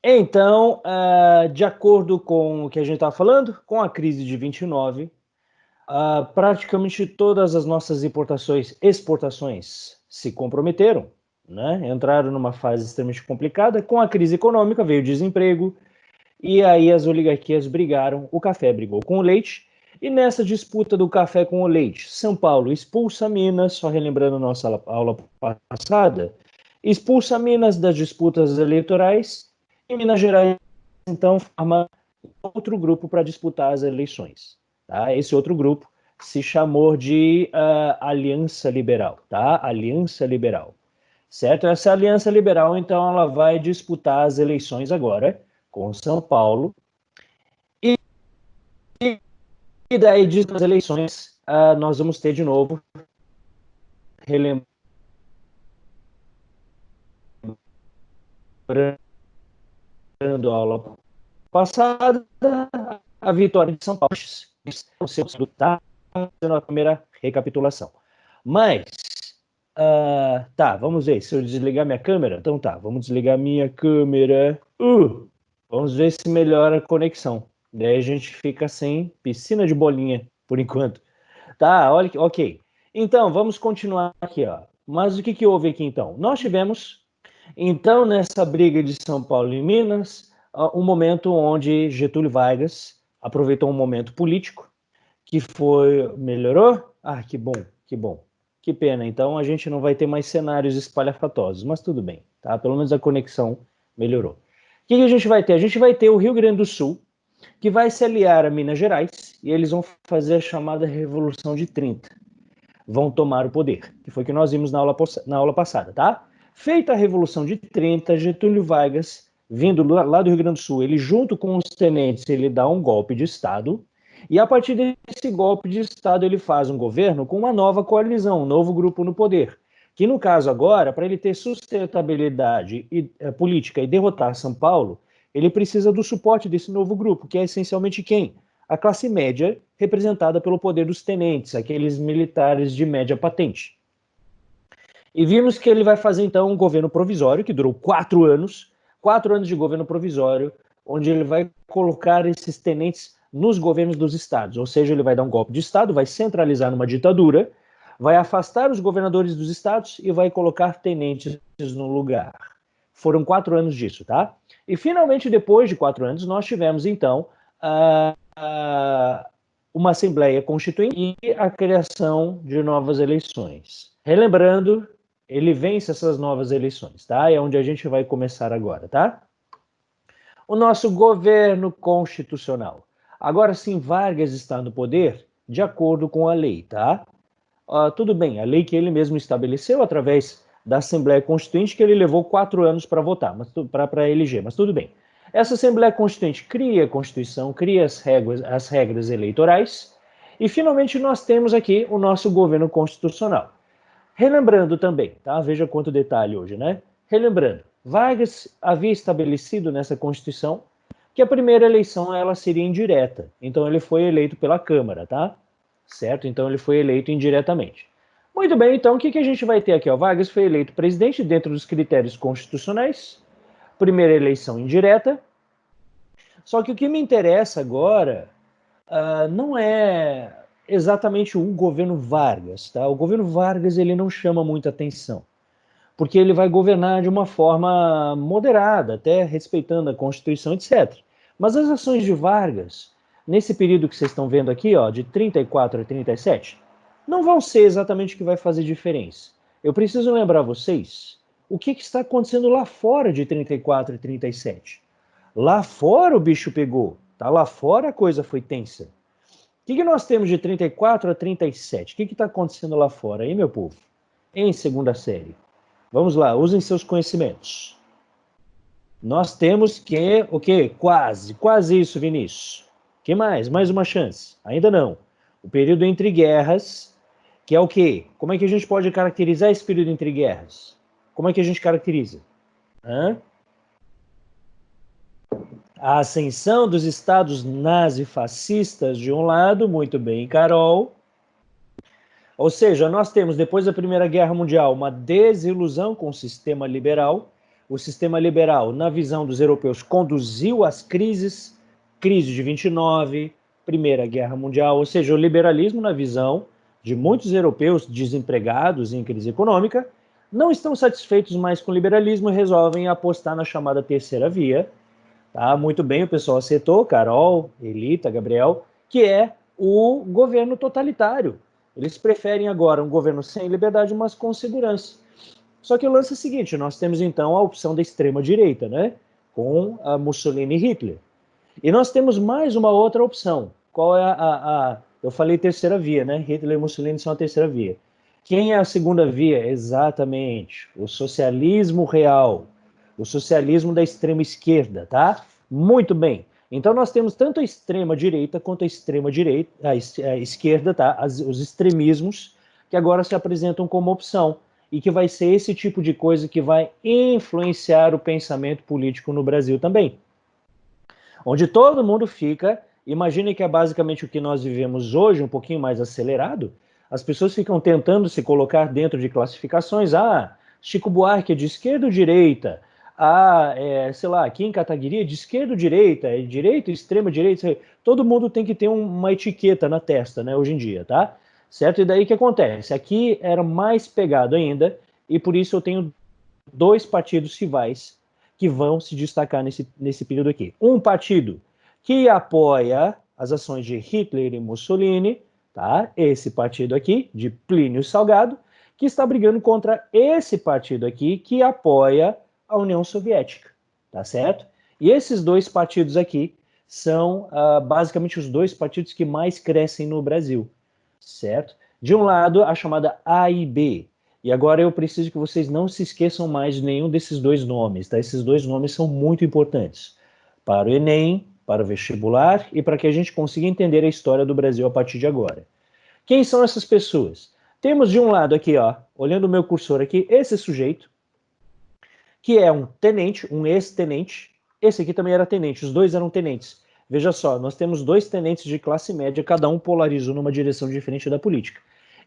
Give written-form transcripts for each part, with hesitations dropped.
Então, de acordo com o que a gente estava falando, com a crise de 29, praticamente todas as nossas exportações se comprometeram, né? Entraram numa fase extremamente complicada. Com a crise econômica veio o desemprego, e aí as oligarquias brigaram, o café brigou com o leite, e nessa disputa do café com o leite, São Paulo expulsa Minas, só relembrando nossa aula passada, expulsa Minas das disputas eleitorais, e Minas Gerais, então, forma outro grupo para disputar as eleições. Tá? Esse outro grupo se chamou de Aliança Liberal, tá? Aliança Liberal, certo? Essa Aliança Liberal, então, ela vai disputar as eleições agora com São Paulo, e daí, das eleições, nós vamos ter de novo, relembrando a aula passada, a vitória de São Paulo, tá? Sendo a primeira recapitulação. Mas, tá, vamos ver, se eu desligar minha câmera, então tá, vamos desligar minha câmera, vamos ver se melhora a conexão. Daí a gente fica sem piscina de bolinha, por enquanto. Tá, olha, ok. Então, vamos continuar aqui, ó. Mas o que houve aqui, então? Nós tivemos, então, nessa briga de São Paulo e Minas, um momento onde Getúlio Vargas aproveitou um momento político que foi... Melhorou? Ah, que bom, que bom. Que pena, então a gente não vai ter mais cenários espalhafatosos, mas tudo bem, tá? Pelo menos a conexão melhorou. O que a gente vai ter? A gente vai ter o Rio Grande do Sul, que vai se aliar a Minas Gerais, e eles vão fazer a chamada Revolução de 30. Vão tomar o poder, que foi o que nós vimos na aula passada, tá? Feita a Revolução de 30, Getúlio Vargas, vindo lá do Rio Grande do Sul, ele junto com os tenentes, ele dá um golpe de Estado, e a partir desse golpe de Estado ele faz um governo com uma nova coalizão, um novo grupo no poder, que no caso agora, para ele ter sustentabilidade política e derrotar São Paulo, ele precisa do suporte desse novo grupo, que é essencialmente quem? A classe média, representada pelo poder dos tenentes, aqueles militares de média patente. E vimos que ele vai fazer, então, um governo provisório, que durou 4 anos de governo provisório, onde ele vai colocar esses tenentes nos governos dos estados, ou seja, ele vai dar um golpe de Estado, vai centralizar numa ditadura, vai afastar os governadores dos estados e vai colocar tenentes no lugar. Foram 4 anos disso, tá? E finalmente, depois de 4 anos, nós tivemos, então, uma Assembleia Constituinte e a criação de novas eleições. Relembrando, ele vence essas novas eleições, tá? É onde a gente vai começar agora, tá? O nosso governo constitucional. Agora sim, Vargas está no poder de acordo com a lei, tá? Tudo bem, a lei que ele mesmo estabeleceu através da Assembleia Constituinte, que ele levou 4 anos para votar, para eleger, mas tudo bem. Essa Assembleia Constituinte cria a Constituição, cria as regras eleitorais, e finalmente nós temos aqui o nosso governo constitucional. Relembrando também, tá? Veja quanto detalhe hoje, né? Relembrando, Vargas havia estabelecido nessa Constituição que a primeira eleição ela seria indireta, então ele foi eleito pela Câmara, tá? Certo? Então ele foi eleito indiretamente. Muito bem, então o que a gente vai ter aqui? Ó? Vargas foi eleito presidente dentro dos critérios constitucionais, primeira eleição indireta. Só que o que me interessa agora não é exatamente o governo Vargas, tá? O governo Vargas ele não chama muita atenção, porque ele vai governar de uma forma moderada, até respeitando a Constituição, etc. Mas as ações de Vargas, nesse período que vocês estão vendo aqui, ó, de 34 a 37, não vão ser exatamente o que vai fazer diferença. Eu preciso lembrar vocês o que está acontecendo lá fora de 34 e 37. Lá fora o bicho pegou, tá? Lá fora a coisa foi tensa. O que nós temos de 34 a 37? O que está acontecendo lá fora, aí, meu povo? Em segunda série. Vamos lá, usem seus conhecimentos. Nós temos que, o quê? Quase isso, Vinícius. O que mais? Mais uma chance. Ainda não. O período entre guerras, que é o quê? Como é que a gente pode caracterizar esse período entre guerras? Como é que a gente caracteriza? A ascensão dos estados nazifascistas de um lado, muito bem, Carol. Ou seja, nós temos, depois da Primeira Guerra Mundial, uma desilusão com o sistema liberal, o sistema liberal, na visão dos europeus, conduziu às crises, crise de 29, Primeira Guerra Mundial, ou seja, o liberalismo, na visão de muitos europeus desempregados em crise econômica, não estão satisfeitos mais com o liberalismo e resolvem apostar na chamada terceira via. Tá? Muito bem, o pessoal acertou, Carol, Elita, Gabriel, que é o governo totalitário. Eles preferem agora um governo sem liberdade, mas com segurança. Só que o lance é o seguinte, nós temos então a opção da extrema-direita, né? Com a Mussolini e Hitler. E nós temos mais uma outra opção. Qual é eu falei terceira via, né? Hitler e Mussolini são a terceira via. Quem é a segunda via? Exatamente, o socialismo real. O socialismo da extrema esquerda, tá? Muito bem. Então nós temos tanto a extrema direita quanto a extrema direita, a esquerda, tá? Os extremismos que agora se apresentam como opção e que vai ser esse tipo de coisa que vai influenciar o pensamento político no Brasil também. Onde todo mundo fica, imagine que é basicamente o que nós vivemos hoje, um pouquinho mais acelerado, as pessoas ficam tentando se colocar dentro de classificações, Chico Buarque é de esquerda ou direita, sei lá, Kim Kataguiri é de esquerda ou direita, é direita, extrema direita, todo mundo tem que ter uma etiqueta na testa, né, hoje em dia, tá? Certo? E daí o que acontece? Aqui era mais pegado ainda, e por isso eu tenho dois partidos rivais que vão se destacar nesse período aqui. Um partido que apoia as ações de Hitler e Mussolini, tá? Esse partido aqui, de Plínio Salgado, que está brigando contra esse partido aqui, que apoia a União Soviética, tá certo? E esses dois partidos aqui são basicamente os dois partidos que mais crescem no Brasil, certo? De um lado, a chamada A e B. E agora eu preciso que vocês não se esqueçam mais de nenhum desses dois nomes, tá? Esses dois nomes são muito importantes para o Enem, para o vestibular e para que a gente consiga entender a história do Brasil a partir de agora. Quem são essas pessoas? Temos de um lado aqui, ó, olhando o meu cursor aqui, esse sujeito, que é um tenente, um ex-tenente. Esse aqui também era tenente, os dois eram tenentes. Veja só, nós temos dois tenentes de classe média, cada um polarizou numa direção diferente da política.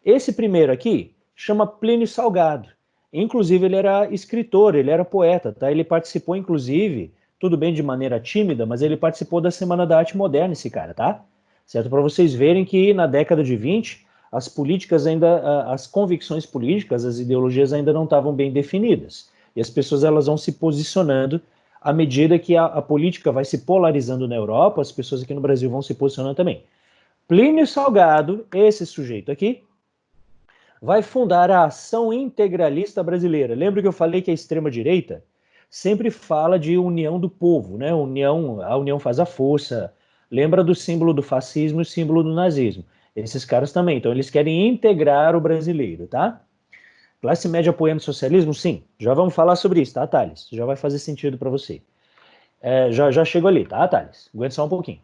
Esse primeiro aqui chama Plínio Salgado. Inclusive, ele era escritor, ele era poeta, tá? Ele participou, inclusive, tudo bem de maneira tímida, mas ele participou da Semana da Arte Moderna, esse cara, tá? Certo? Para vocês verem que na década de 20, as políticas ainda, as convicções políticas, as ideologias ainda não estavam bem definidas. E as pessoas elas vão se posicionando à medida que a política vai se polarizando na Europa, as pessoas aqui no Brasil vão se posicionando também. Plínio Salgado, esse sujeito aqui, vai fundar a Ação Integralista Brasileira. Lembra que eu falei que a extrema-direita sempre fala de união do povo, né? A união faz a força. Lembra do símbolo do fascismo e o símbolo do nazismo. Esses caras também. Então, eles querem integrar o brasileiro, tá? Classe média apoiando o socialismo? Sim. Já vamos falar sobre isso, tá, Thales? Já vai fazer sentido para você. Já chego ali, tá, Thales? Aguenta só um pouquinho.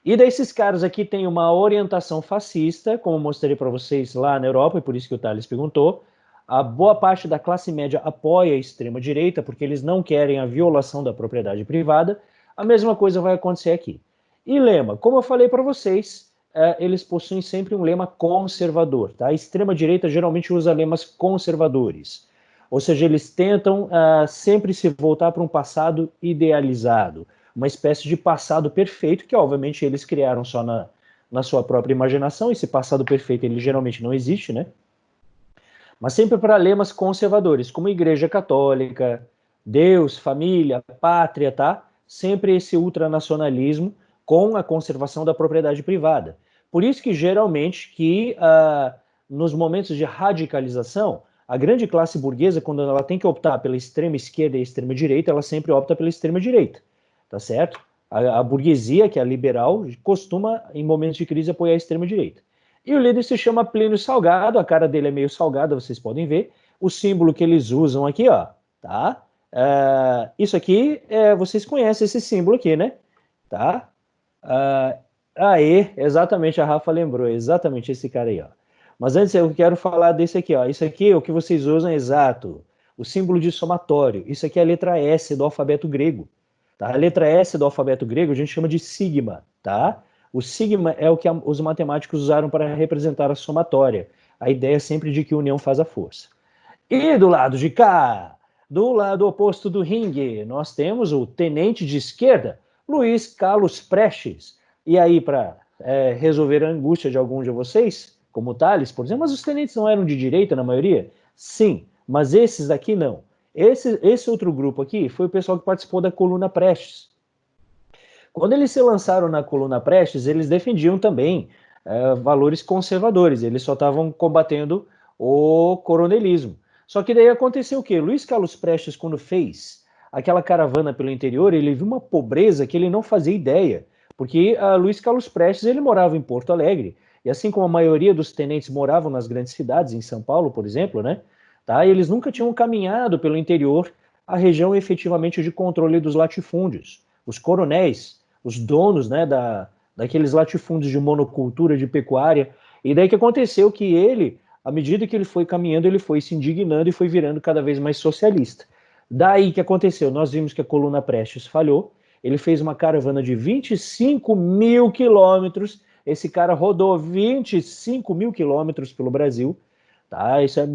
E desses caras aqui tem uma orientação fascista, como eu mostrei para vocês lá na Europa, e por isso que o Thales perguntou. A boa parte da classe média apoia a extrema-direita, porque eles não querem a violação da propriedade privada. A mesma coisa vai acontecer aqui. E lema, como eu falei para vocês, eles possuem sempre um lema conservador. Tá? A extrema-direita geralmente usa lemas conservadores. Ou seja, eles tentam sempre se voltar para um passado idealizado, uma espécie de passado perfeito, que obviamente eles criaram só na sua própria imaginação. Esse passado perfeito ele geralmente não existe, né? Mas sempre para lemas conservadores, como Igreja Católica, Deus, família, pátria, tá? Sempre esse ultranacionalismo com a conservação da propriedade privada. Por isso que geralmente nos momentos de radicalização, a grande classe burguesa, quando ela tem que optar pela extrema esquerda e extrema direita, ela sempre opta pela extrema direita, tá certo? A burguesia, que é a liberal, costuma, em momentos de crise, apoiar a extrema direita. E o líder se chama Plínio Salgado, a cara dele é meio salgada, vocês podem ver. O símbolo que eles usam aqui, ó, tá? Isso aqui, vocês conhecem esse símbolo aqui, né? Tá? Exatamente, a Rafa lembrou, exatamente esse cara aí, ó. Mas antes eu quero falar desse aqui, ó. Isso aqui é o que vocês usam, exato. O símbolo de somatório. Isso aqui é a letra S do alfabeto grego. Tá? A letra S do alfabeto grego a gente chama de sigma, tá? O sigma é o que os matemáticos usaram para representar a somatória. A ideia é sempre de que união faz a força. E do lado de cá, Do lado oposto do ringue, nós temos o tenente de esquerda, Luiz Carlos Prestes. E aí, para resolver a angústia de algum de vocês, como o Thales, por exemplo, mas os tenentes não eram de direita na maioria? Sim, mas esses daqui não. Esse outro grupo aqui foi o pessoal que participou da coluna Prestes. Quando eles se lançaram na coluna Prestes, eles defendiam também valores conservadores, eles só estavam combatendo o coronelismo. Só que daí aconteceu o quê? Luiz Carlos Prestes, quando fez aquela caravana pelo interior, ele viu uma pobreza que ele não fazia ideia, porque Luiz Carlos Prestes ele morava em Porto Alegre, e assim como a maioria dos tenentes moravam nas grandes cidades, em São Paulo, por exemplo, né? Tá? Eles nunca tinham caminhado pelo interior a região efetivamente de controle dos latifúndios. Os coronéis, os donos, né, daqueles latifúndios de monocultura, de pecuária. E daí que aconteceu que ele, à medida que ele foi caminhando, ele foi se indignando e foi virando cada vez mais socialista. Daí que aconteceu, nós vimos que a coluna Prestes falhou, ele fez uma caravana de 25 mil quilômetros, esse cara rodou 25 mil quilômetros pelo Brasil, tá? Isso é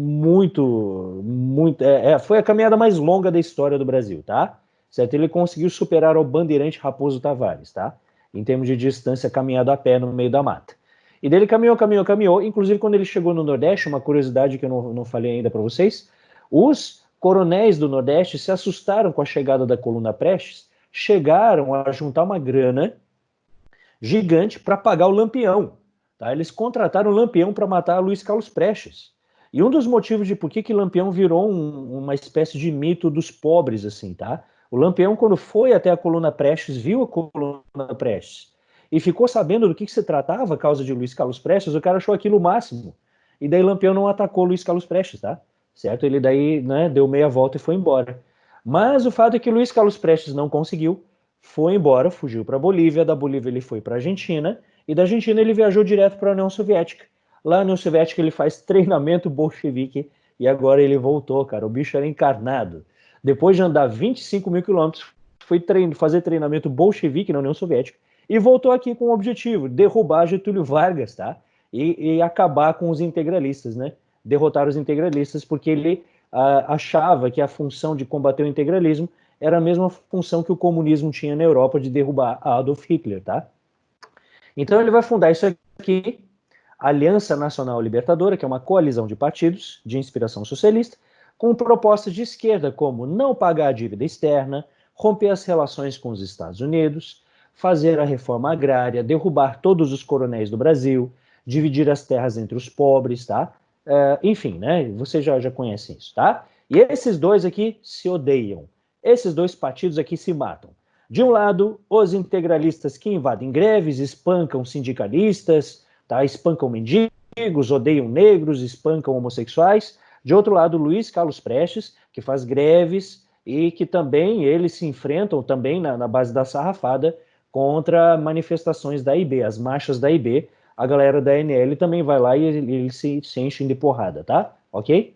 foi a caminhada mais longa da história do Brasil, tá? Certo? Ele conseguiu superar o bandeirante Raposo Tavares, tá? Em termos de distância caminhado a pé no meio da mata. E dele caminhou, inclusive quando ele chegou no Nordeste, uma curiosidade que eu não falei ainda para vocês, os coronéis do Nordeste se assustaram com a chegada da coluna Prestes, chegaram a juntar uma grana gigante para pagar o Lampião. Tá? Eles contrataram o Lampião para matar Luiz Carlos Prestes. E um dos motivos de por que Lampião virou uma espécie de mito dos pobres, assim, tá? O Lampião, quando foi até a coluna Prestes, viu a coluna Prestes e ficou sabendo do que se tratava a causa de Luiz Carlos Prestes, o cara achou aquilo o máximo. E daí Lampião não atacou Luiz Carlos Prestes, tá? Certo? Ele daí, né, deu meia volta e foi embora. Mas o fato é que Luiz Carlos Prestes não conseguiu, foi embora, fugiu para a Bolívia, da Bolívia ele foi para a Argentina, e da Argentina ele viajou direto para a União Soviética. Lá na União Soviética ele faz treinamento bolchevique e agora ele voltou, cara. O bicho era encarnado. Depois de andar 25 mil quilômetros, foi fazer treinamento bolchevique na União Soviética e voltou aqui com o objetivo, derrubar Getúlio Vargas, tá? E acabar com os integralistas, né? Derrotar os integralistas, porque ele achava que a função de combater o integralismo era a mesma função que o comunismo tinha na Europa de derrubar Adolf Hitler, tá? Então ele vai fundar isso aqui, Aliança Nacional Libertadora, que é uma coalizão de partidos de inspiração socialista, com propostas de esquerda como não pagar a dívida externa, romper as relações com os Estados Unidos, fazer a reforma agrária, derrubar todos os coronéis do Brasil, dividir as terras entre os pobres, tá? Enfim, né? Vocês já conhecem isso, tá? E esses dois aqui se odeiam. Esses dois partidos aqui se matam. De um lado, os integralistas que invadem greves, espancam sindicalistas, tá? Espancam mendigos, odeiam negros, espancam homossexuais. De outro lado, Luiz Carlos Prestes, que faz greves e que também eles se enfrentam também na base da sarrafada contra manifestações da IB, as marchas da IB. A galera da ANL também vai lá e eles se enchem de porrada, tá? Ok?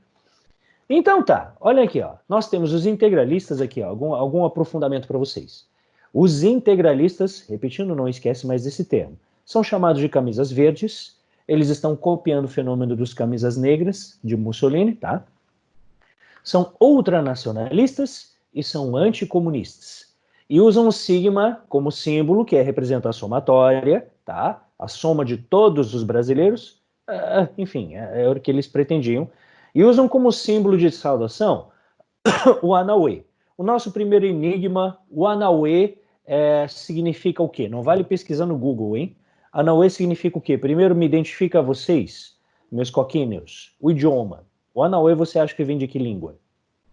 Então tá, olha aqui, ó. Nós temos os integralistas aqui, ó, algum aprofundamento para vocês. Os integralistas, repetindo, não esquece mais desse termo, são chamados de camisas verdes, eles estão copiando o fenômeno dos camisas negras de Mussolini, tá? São ultranacionalistas e são anticomunistas. E usam o sigma como símbolo, que representa a somatória, tá? A soma de todos os brasileiros, enfim, é o que eles pretendiam. E usam como símbolo de saudação o Anauê. O nosso primeiro enigma, o Anauê, significa o quê? Não vale pesquisar no Google, hein? Anauê significa o quê? Primeiro me identifica a vocês, meus coquinhos, o idioma. O Anauê você acha que vem de que língua?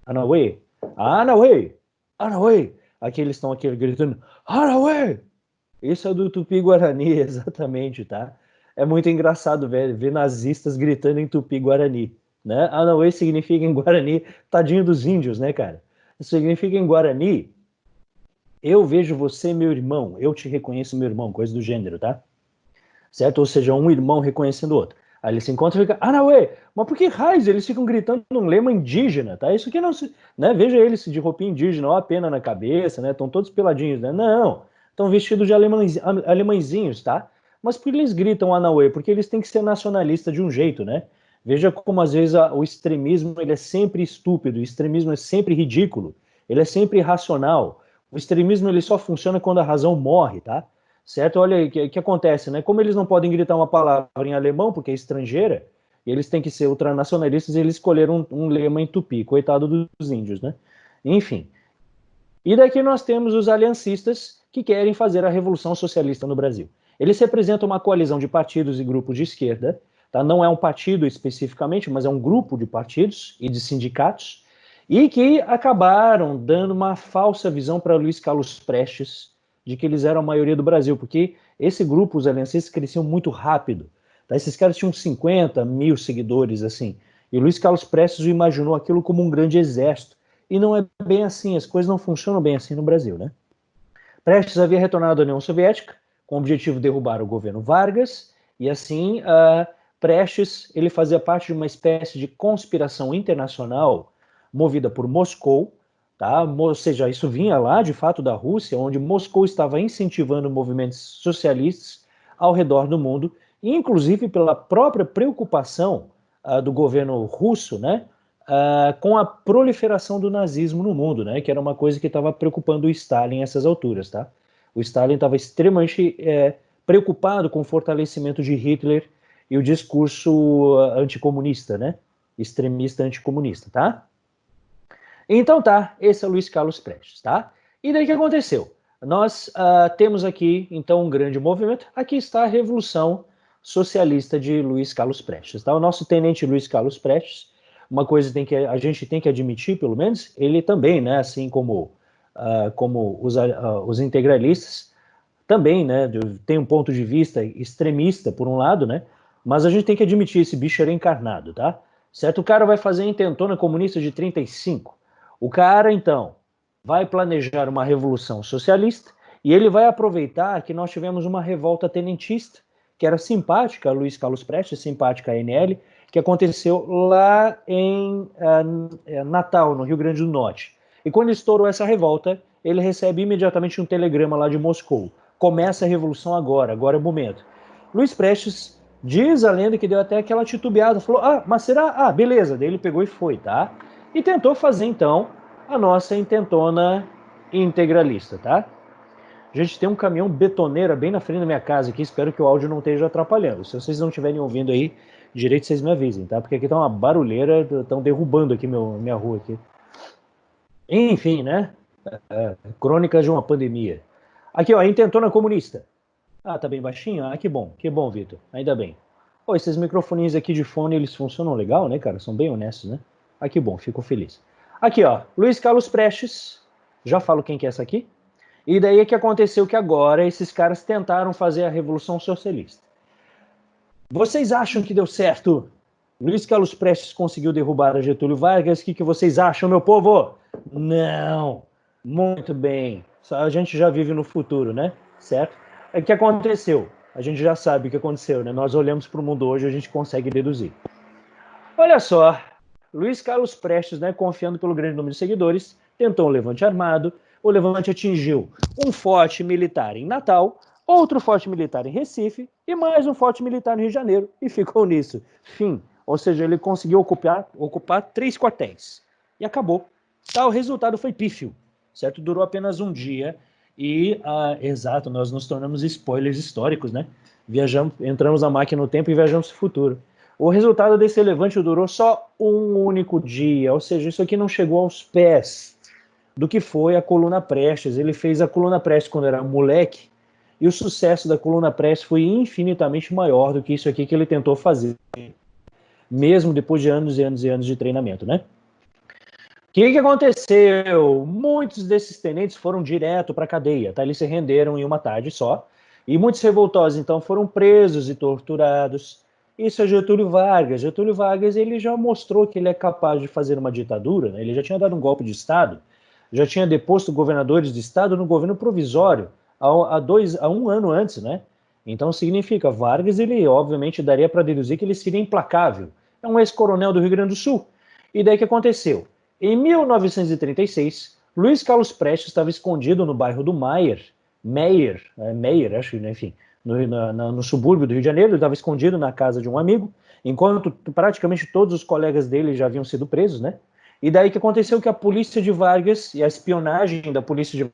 Anauê? Anauê! Anauê! Aqui eles estão aqui gritando, Anauê! Isso é do Tupi-Guarani, exatamente, tá? É muito engraçado, velho, ver nazistas gritando em Tupi-Guarani, né? Anauê significa em Guarani, tadinho dos índios, né, cara? Isso significa em Guarani, eu vejo você, meu irmão, eu te reconheço, meu irmão, coisa do gênero, tá? Certo? Ou seja, um irmão reconhecendo o outro. Aí eles se encontram e ficam, Anauê, mas por que raios eles ficam gritando um lema indígena, tá? Isso aqui não se... Né? Veja eles de roupinha indígena, ó, a pena na cabeça, né? Estão todos peladinhos, né? Não, estão vestidos de alemãezinhos, tá? Mas por que eles gritam Anauê? Porque eles têm que ser nacionalistas de um jeito, né? Veja como, às vezes, o extremismo ele é sempre estúpido, o extremismo é sempre ridículo, ele é sempre irracional. O extremismo ele só funciona quando a razão morre, tá? Certo? Olha aí o que acontece, né? Como eles não podem gritar uma palavra em alemão, porque é estrangeira, eles têm que ser ultranacionalistas e eles escolheram um lema em tupi, coitado dos índios, né? Enfim. E daqui nós temos os aliancistas que querem fazer a revolução socialista no Brasil. Eles representam uma coalizão de partidos e grupos de esquerda, tá? Não é um partido especificamente, mas é um grupo de partidos e de sindicatos, e que acabaram dando uma falsa visão para Luiz Carlos Prestes de que eles eram a maioria do Brasil, porque esse grupo, os aliancistas, cresciam muito rápido. Tá? Esses caras tinham 50 mil seguidores, assim, e Luiz Carlos Prestes imaginou aquilo como um grande exército. E não é bem assim, as coisas não funcionam bem assim no Brasil, né? Prestes havia retornado à União Soviética com o objetivo de derrubar o governo Vargas, e assim, Prestes ele fazia parte de uma espécie de conspiração internacional movida por Moscou, tá? Ou seja, isso vinha lá de fato da Rússia, onde Moscou estava incentivando movimentos socialistas ao redor do mundo, inclusive pela própria preocupação do governo russo, né? Com a proliferação do nazismo no mundo, né? Que era uma coisa que estava preocupando o Stalin nessas alturas, tá? O Stalin estava extremamente preocupado com o fortalecimento de Hitler e o discurso anticomunista, né? Extremista anticomunista, tá? Então tá, esse é o Luiz Carlos Prestes, tá? E daí o que aconteceu? Nós temos aqui, então, um grande movimento. Aqui está a Revolução Socialista de Luiz Carlos Prestes, tá? O nosso tenente Luiz Carlos Prestes, uma coisa a gente tem que admitir, pelo menos, ele também, né, assim como os integralistas, também, né, tem um ponto de vista extremista, por um lado, né, mas a gente tem que admitir, esse bicho era encarnado, tá? Certo? O cara vai fazer a intentona comunista de 35. O cara, então, vai planejar uma revolução socialista e ele vai aproveitar que nós tivemos uma revolta tenentista, que era simpática a Luiz Carlos Prestes, simpática a ANL, que aconteceu lá em Natal, no Rio Grande do Norte. E quando estourou essa revolta, ele recebe imediatamente um telegrama lá de Moscou. Começa a revolução agora é o momento. Luiz Prestes diz a lenda que deu até aquela titubeada, falou, mas será? Beleza. Daí ele pegou e foi, tá? E tentou fazer, então, a nossa intentona integralista, tá? A gente tem um caminhão betoneira bem na frente da minha casa aqui, espero que o áudio não esteja atrapalhando. Se vocês não estiverem ouvindo aí direito, vocês me avisem, tá? Porque aqui tá uma barulheira, estão derrubando aqui minha rua aqui. Enfim, né? Crônicas de uma pandemia. Aqui, ó, intentona comunista. Tá bem baixinho? Que bom, Vitor, ainda bem. Pô, esses microfoninhos aqui de fone, eles funcionam legal, né, cara? São bem honestos, né? Que bom, fico feliz. Aqui, ó, Luiz Carlos Prestes, já falo quem que é essa aqui. E daí é que aconteceu que agora esses caras tentaram fazer a Revolução Socialista. Vocês acham que deu certo? Luiz Carlos Prestes conseguiu derrubar a Getúlio Vargas. O que vocês acham, meu povo? Não. Muito bem. A gente já vive no futuro, né? Certo? O que aconteceu? A gente já sabe o que aconteceu, né? Nós olhamos para o mundo hoje e a gente consegue deduzir. Olha só, Luiz Carlos Prestes, né, confiando pelo grande número de seguidores, tentou um levante armado. O levante atingiu um forte militar em Natal, outro forte militar em Recife e mais um forte militar no Rio de Janeiro. E ficou nisso. Fim. Ou seja, ele conseguiu ocupar 3 quartéis. E acabou. O resultado foi pífio. Certo? Durou apenas um dia. E, exato, nós nos tornamos spoilers históricos, né? Entramos na máquina no tempo e viajamos para o futuro. O resultado desse levante durou só um único dia. Ou seja, isso aqui não chegou aos pés do que foi a Coluna Prestes. Ele fez a Coluna Prestes quando era moleque, e o sucesso da Coluna Prestes foi infinitamente maior do que isso aqui que ele tentou fazer, mesmo depois de anos e anos e anos de treinamento, né? O que aconteceu? Muitos desses tenentes foram direto para a cadeia, tá? Eles se renderam em uma tarde só, e muitos revoltosos, então, foram presos e torturados. Isso é Getúlio Vargas. Getúlio Vargas, ele já mostrou que ele é capaz de fazer uma ditadura, né? Ele já tinha dado um golpe de Estado, já tinha deposto governadores de estado no governo provisório há um ano antes, né? Então significa, Vargas, ele obviamente daria para deduzir que ele seria implacável. É um ex-coronel do Rio Grande do Sul. E daí que aconteceu? Em 1936, Luiz Carlos Prestes estava escondido no bairro do Meier, acho, enfim, no subúrbio do Rio de Janeiro. Ele estava escondido na casa de um amigo, enquanto praticamente todos os colegas dele já haviam sido presos, né? E daí que aconteceu que a polícia de Vargas e a espionagem da polícia de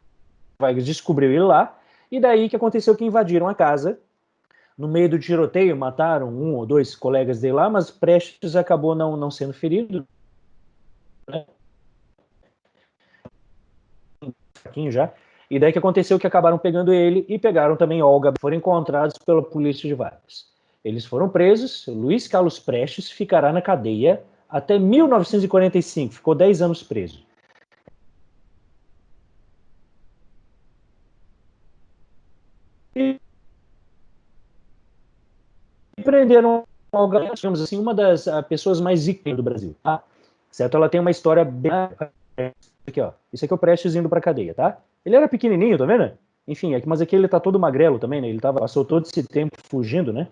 Vargas descobriu ele lá, e daí que aconteceu que invadiram a casa. No meio do tiroteio, mataram um ou dois colegas dele lá, mas Prestes acabou não sendo ferido, né? Já. E daí que aconteceu que acabaram pegando ele e pegaram também Olga. Foram encontrados pela polícia de Vargas. Eles foram presos. Luiz Carlos Prestes ficará na cadeia até 1945. Ficou 10 anos preso. E prenderam Olga, digamos assim, uma das pessoas mais ricas do Brasil. Tá? Certo? Ela tem uma história bem... Aqui, ó. Isso aqui é o Prestes indo pra cadeia, tá? Ele era pequenininho, tá vendo? Enfim, mas aqui ele tá todo magrelo também, né? Ele passou todo esse tempo fugindo, né?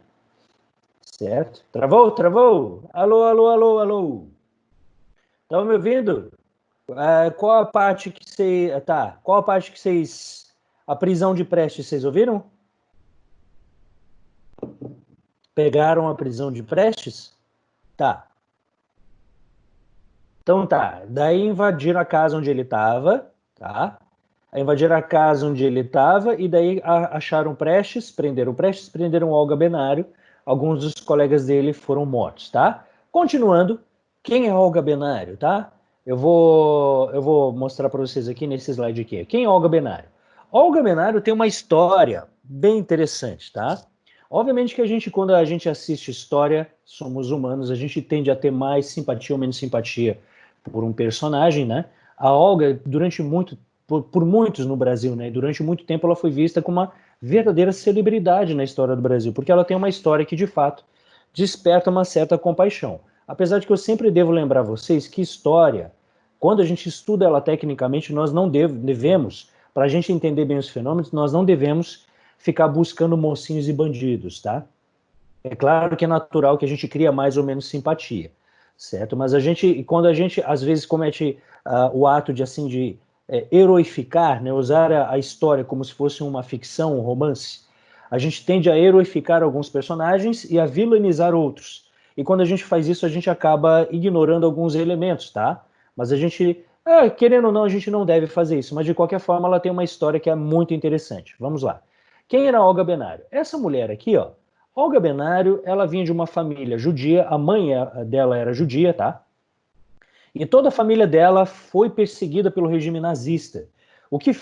Certo? Travou? Travou? Alô, alô, alô, alô. Estão me ouvindo? Qual a parte que você... Tá, qual a parte que vocês... A prisão de Prestes, vocês ouviram? Pegaram a prisão de Prestes? Tá. Então tá, daí invadiram a casa onde ele estava, tá? Invadiram a casa onde ele estava e daí acharam Prestes, prenderam Olga Benário, alguns dos colegas dele foram mortos, tá? Continuando, quem é Olga Benário, tá? Eu vou mostrar para vocês aqui nesse slide aqui. Quem é Olga Benário? Olga Benário tem uma história bem interessante, tá? Obviamente que quando a gente assiste história, somos humanos, a gente tende a ter mais simpatia ou menos simpatia por um personagem, né? A Olga, por muitos no Brasil, né? Durante muito tempo ela foi vista como uma verdadeira celebridade na história do Brasil, porque ela tem uma história que, de fato, desperta uma certa compaixão. Apesar de que eu sempre devo lembrar vocês que história, quando a gente estuda ela tecnicamente, nós não devemos, para a gente entender bem os fenômenos, nós não devemos ficar buscando mocinhos e bandidos, tá? É claro que é natural que a gente cria mais ou menos simpatia, certo? Mas quando a gente às vezes comete o ato de assim de heroificar, né, usar a história como se fosse uma ficção, um romance, a gente tende a heroificar alguns personagens e a vilanizar outros. E quando a gente faz isso, a gente acaba ignorando alguns elementos, tá? Mas querendo ou não, a gente não deve fazer isso. Mas de qualquer forma, ela tem uma história que é muito interessante. Vamos lá. Quem era Olga Benário? Essa mulher aqui, ó, Olga Benário, ela vinha de uma família judia, a mãe dela era judia, tá? E toda a família dela foi perseguida pelo regime nazista, o que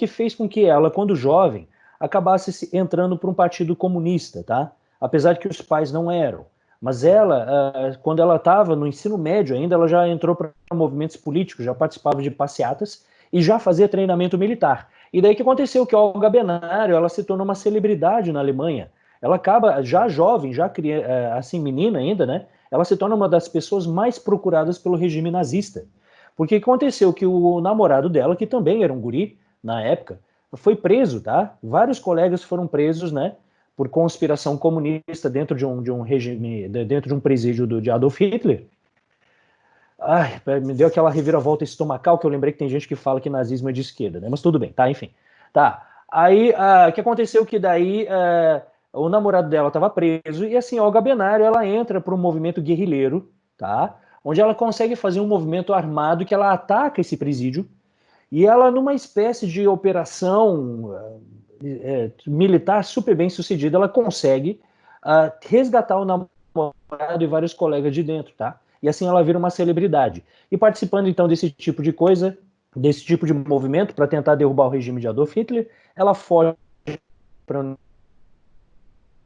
fez com que ela, quando jovem, acabasse entrando para um partido comunista, tá? Apesar de que os pais não eram. Mas ela, quando ela estava no ensino médio ainda, ela já entrou para movimentos políticos, já participava de passeatas e já fazia treinamento militar. E daí que aconteceu que Olga Benário, ela se tornou uma celebridade na Alemanha. Ela acaba, já jovem, assim menina ainda, né? Ela se torna uma das pessoas mais procuradas pelo regime nazista. Porque aconteceu que o namorado dela, que também era um guri na época, foi preso, tá? Vários colegas foram presos, né? Por conspiração comunista dentro de um regime, dentro de um presídio de Adolf Hitler. Ai, me deu aquela reviravolta estomacal que eu lembrei que tem gente que fala que nazismo é de esquerda, né? Mas tudo bem, tá? Enfim. Tá. Aí, o que aconteceu que daí o namorado dela estava preso e assim, Olga Benário, ela entra para um movimento guerrilheiro, tá? Onde ela consegue fazer um movimento armado que ela ataca esse presídio e ela, numa espécie de operação militar super bem sucedida, ela consegue resgatar o namorado e vários colegas de dentro, tá? E assim ela vira uma celebridade. E participando então desse tipo de coisa, desse tipo de movimento para tentar derrubar o regime de Adolf Hitler, ela foge para a União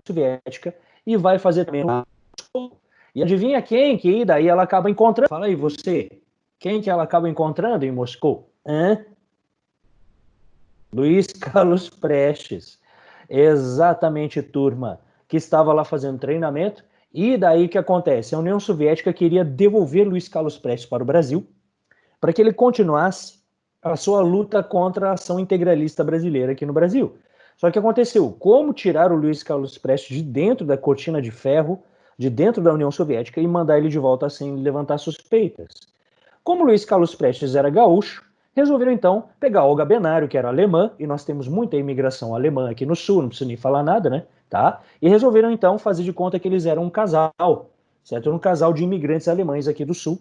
Soviética e vai fazer também. E adivinha quem que daí ela acaba encontrando? Fala aí você, quem que ela acaba encontrando em Moscou? Luiz Carlos Prestes. Exatamente, turma, que estava lá fazendo treinamento. E daí que acontece? A União Soviética queria devolver Luiz Carlos Prestes para o Brasil para que ele continuasse a sua luta contra a ação integralista brasileira aqui no Brasil. Só que aconteceu, como tirar o Luiz Carlos Prestes de dentro da cortina de ferro, de dentro da União Soviética e mandar ele de volta sem levantar suspeitas? Como Luiz Carlos Prestes era gaúcho, resolveram então pegar Olga Benário, que era alemã, e nós temos muita imigração alemã aqui no sul, não preciso nem falar nada, né? Tá? E resolveram então fazer de conta que eles eram um casal. certo? Era um casal de imigrantes alemães aqui do Sul,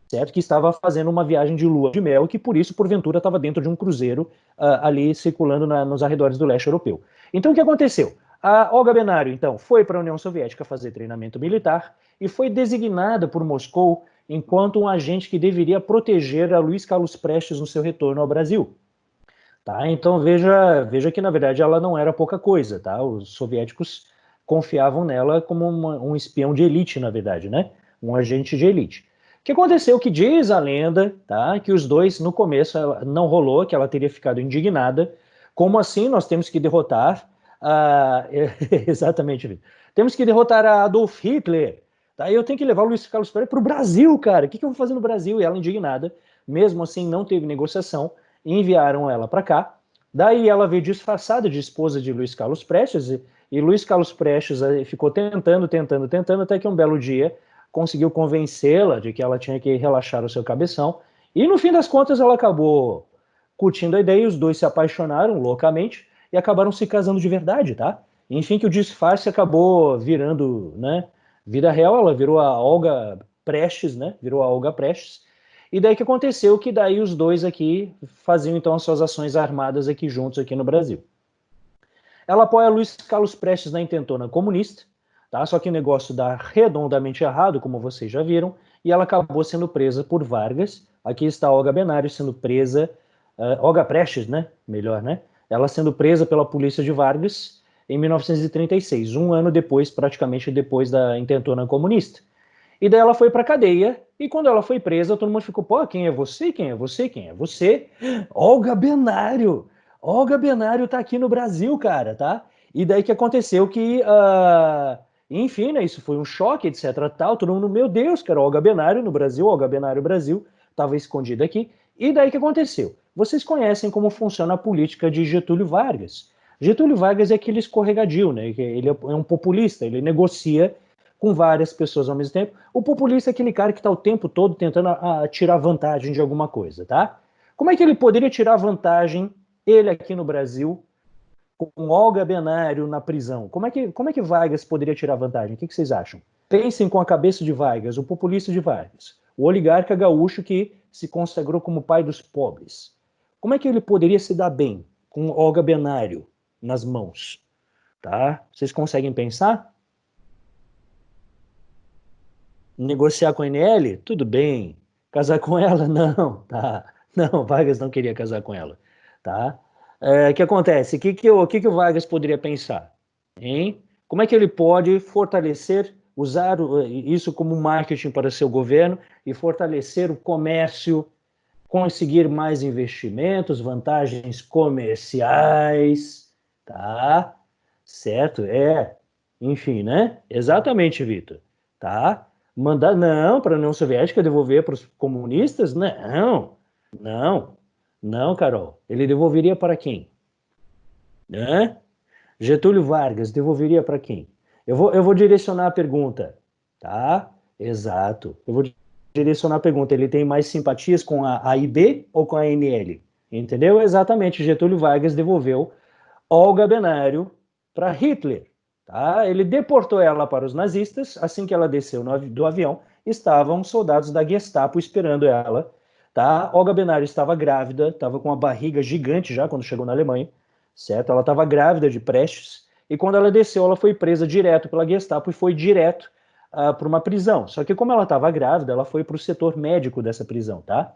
certo? Que estava fazendo uma viagem de lua de mel, que por isso, porventura, estava dentro de um cruzeiro ali circulando nos arredores do leste europeu. Então, o que aconteceu? A Olga Benário, então, foi para a União Soviética fazer treinamento militar e foi designada por Moscou enquanto um agente que deveria proteger a Luiz Carlos Prestes no seu retorno ao Brasil. Tá? Então, veja que, na verdade, ela não era pouca coisa. Tá? Os soviéticos confiavam nela como um espião de elite, na verdade, né? Um agente de elite. O que aconteceu? Que diz a lenda, tá? Que os dois, no começo, não rolou, que ela teria ficado indignada. Como assim nós temos que derrotar a... Exatamente. Temos que derrotar a Adolf Hitler. Tá? Eu tenho que levar o Luiz Carlos Prestes para o Brasil, cara. O que eu vou fazer no Brasil? E ela indignada. Mesmo assim, não teve negociação. Enviaram ela para cá. Daí ela veio disfarçada de esposa de Luiz Carlos Prestes. E Luiz Carlos Prestes ficou tentando, até que um belo dia conseguiu convencê-la de que ela tinha que relaxar o seu cabeção. E no fim das contas ela acabou curtindo a ideia e os dois se apaixonaram loucamente e acabaram se casando de verdade, tá? Enfim, que o disfarce acabou virando, né? Vida real, ela virou a Olga Prestes, né? Virou a Olga Prestes. E daí que aconteceu que daí os dois aqui faziam então as suas ações armadas aqui juntos aqui no Brasil. Ela apoia Luiz Carlos Prestes na intentona comunista, tá? Só que o negócio dá redondamente errado, como vocês já viram, e ela acabou sendo presa por Vargas. Aqui está Olga Benário sendo presa, Olga Prestes, né? Melhor, né? Ela sendo presa pela polícia de Vargas em 1936, um ano depois, praticamente depois da intentona comunista. E daí ela foi para cadeia, e quando ela foi presa, todo mundo ficou, pô, quem é você? Quem é você? Quem é você? Olga Benário! Olga Benário tá aqui no Brasil, cara, tá? E daí que aconteceu que, enfim, né, isso foi um choque, etc, tal, todo mundo, meu Deus, cara, Olga Benário no Brasil, Olga Benário Brasil, tava escondida aqui. E daí que aconteceu? Vocês conhecem como funciona a política de Getúlio Vargas. Getúlio Vargas é aquele escorregadio, né? Ele é um populista, ele negocia com várias pessoas ao mesmo tempo. O populista é aquele cara que está o tempo todo tentando tirar vantagem de alguma coisa, tá? Como é que ele poderia tirar vantagem, ele aqui no Brasil, com Olga Benário na prisão? Como é que Vargas poderia tirar vantagem? O que vocês acham? Pensem com a cabeça de Vargas, o populista de Vargas, o oligarca gaúcho que se consagrou como pai dos pobres. Como é que ele poderia se dar bem com Olga Benário nas mãos? Tá? Vocês conseguem pensar? Negociar com a NL? Tudo bem. Casar com ela? Não, tá. Não, Vargas não queria casar com ela, tá? O que acontece? O que o Vargas poderia pensar? Hein? Como é que ele pode fortalecer, usar isso como marketing para seu governo e fortalecer o comércio, conseguir mais investimentos, vantagens comerciais, tá? Certo? Enfim, né? Exatamente, Vitor. Tá? Mandar não para a União Soviética devolver para os comunistas? Não, não, não, Carol. Ele devolveria para quem? Né? Getúlio Vargas devolveria para quem? Eu vou direcionar a pergunta, tá? Exato. Eu vou direcionar a pergunta. Ele tem mais simpatias com a AIB ou com a ANL? Entendeu? Exatamente. Getúlio Vargas devolveu Olga Benário para Hitler. Tá? Ele deportou ela para os nazistas. Assim que ela desceu do avião, estavam soldados da Gestapo esperando ela. Tá? Olga Benário estava grávida, estava com uma barriga gigante já quando chegou na Alemanha, certo? Ela estava grávida de Prestes, e quando ela desceu, ela foi presa direto pela Gestapo e foi direto para uma prisão. Só que como ela estava grávida, ela foi para o setor médico dessa prisão, tá?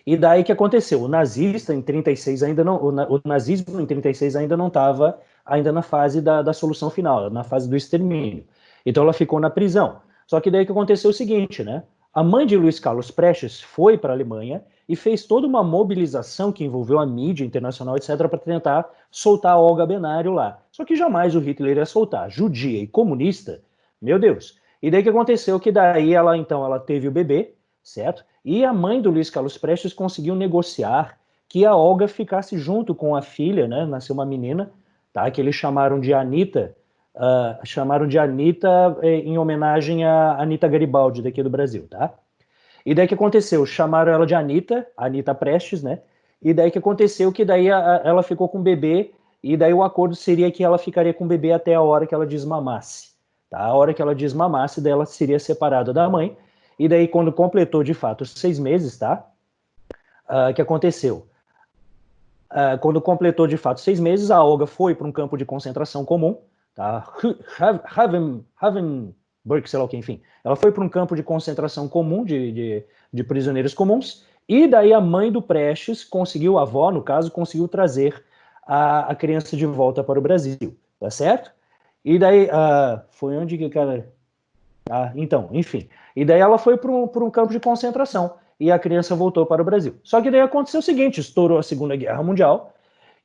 E daí que aconteceu? O nazista em 36 ainda não, o nazismo em 36 ainda não estava ainda na fase da solução final, na fase do extermínio. Então ela ficou na prisão. Só que daí que aconteceu o seguinte, né? A mãe de Luiz Carlos Prestes foi para a Alemanha e fez toda uma mobilização que envolveu a mídia internacional, etc., para tentar soltar a Olga Benário lá. Só que jamais o Hitler ia soltar. Judia e comunista, meu Deus. E daí que aconteceu que daí ela teve o bebê, certo? E a mãe do Luiz Carlos Prestes conseguiu negociar que a Olga ficasse junto com a filha, né? Nasceu uma menina, tá? Que eles chamaram de Anitta, em homenagem a Anitta Garibaldi, daqui do Brasil, tá? E daí que aconteceu? Chamaram ela de Anitta, Anitta Prestes, né? E daí que aconteceu que daí ela ficou com o bebê, e daí o acordo seria que ela ficaria com o bebê até a hora que ela desmamasse, tá? A hora que ela desmamasse, daí ela seria separada da mãe, e daí quando completou de fato os 6 meses, tá? Que aconteceu? Quando completou de fato 6 meses, a Olga foi para um campo de concentração comum, tá? Ravensbrück, sei lá o que, enfim. Ela foi para um campo de concentração comum de prisioneiros comuns, e daí a mãe do Prestes conseguiu, a avó, no caso, conseguiu trazer a criança de volta para o Brasil, tá certo? E daí, foi onde que o cara... então, enfim. E daí ela foi para um campo de concentração e a criança voltou para o Brasil. Só que daí aconteceu o seguinte, estourou a Segunda Guerra Mundial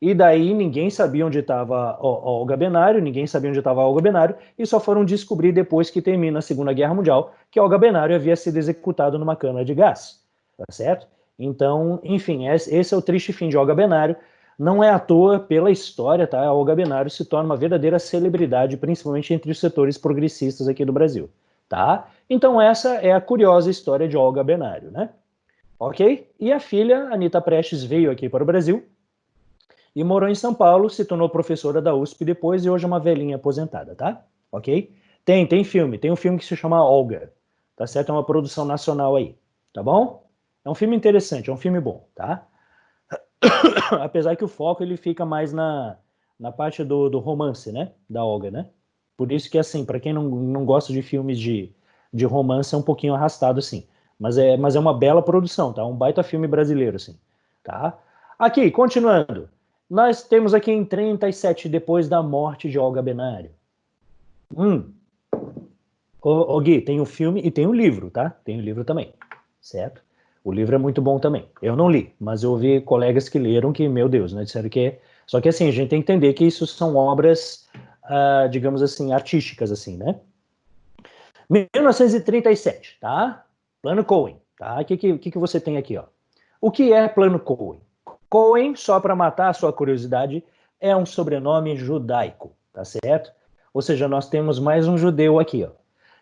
e daí ninguém sabia onde estava a Olga Benário, ninguém sabia onde estava a Olga Benário e só foram descobrir depois que termina a Segunda Guerra Mundial que a Olga Benário havia sido executada numa cana de gás, tá certo? Então, enfim, esse é o triste fim de Olga Benário. Não é à toa, pela história, tá? A Olga Benário se torna uma verdadeira celebridade, principalmente entre os setores progressistas aqui do Brasil, tá? Então essa é a curiosa história de Olga Benário, né? Ok? E a filha, Anita Prestes, veio aqui para o Brasil e morou em São Paulo, se tornou professora da USP depois e hoje é uma velhinha aposentada, tá? Ok? Tem filme, tem um filme que se chama Olga, tá certo? É uma produção nacional aí, tá bom? É um filme interessante, é um filme bom, tá? Apesar que o foco ele fica mais na parte do romance, né? Da Olga, né? Por isso que, assim, para quem não gosta de filmes de romance, é um pouquinho arrastado, assim. Mas é uma bela produção, tá? Um baita filme brasileiro, assim. Tá? Aqui, continuando. Nós temos aqui em 37, depois da morte de Olga Benário. Ô, Gui, tem o filme e tem o livro, tá? Tem o livro também, certo? O livro é muito bom também. Eu não li, mas eu ouvi colegas que leram que, meu Deus, né? Disseram que é... Só que assim, a gente tem que entender que isso são obras, digamos assim, artísticas, assim, né? 1937, tá? Plano Cohen, tá? O que você tem aqui, ó? O que é Plano Cohen? Cohen, só para matar a sua curiosidade, é um sobrenome judaico, tá certo? Ou seja, nós temos mais um judeu aqui, ó,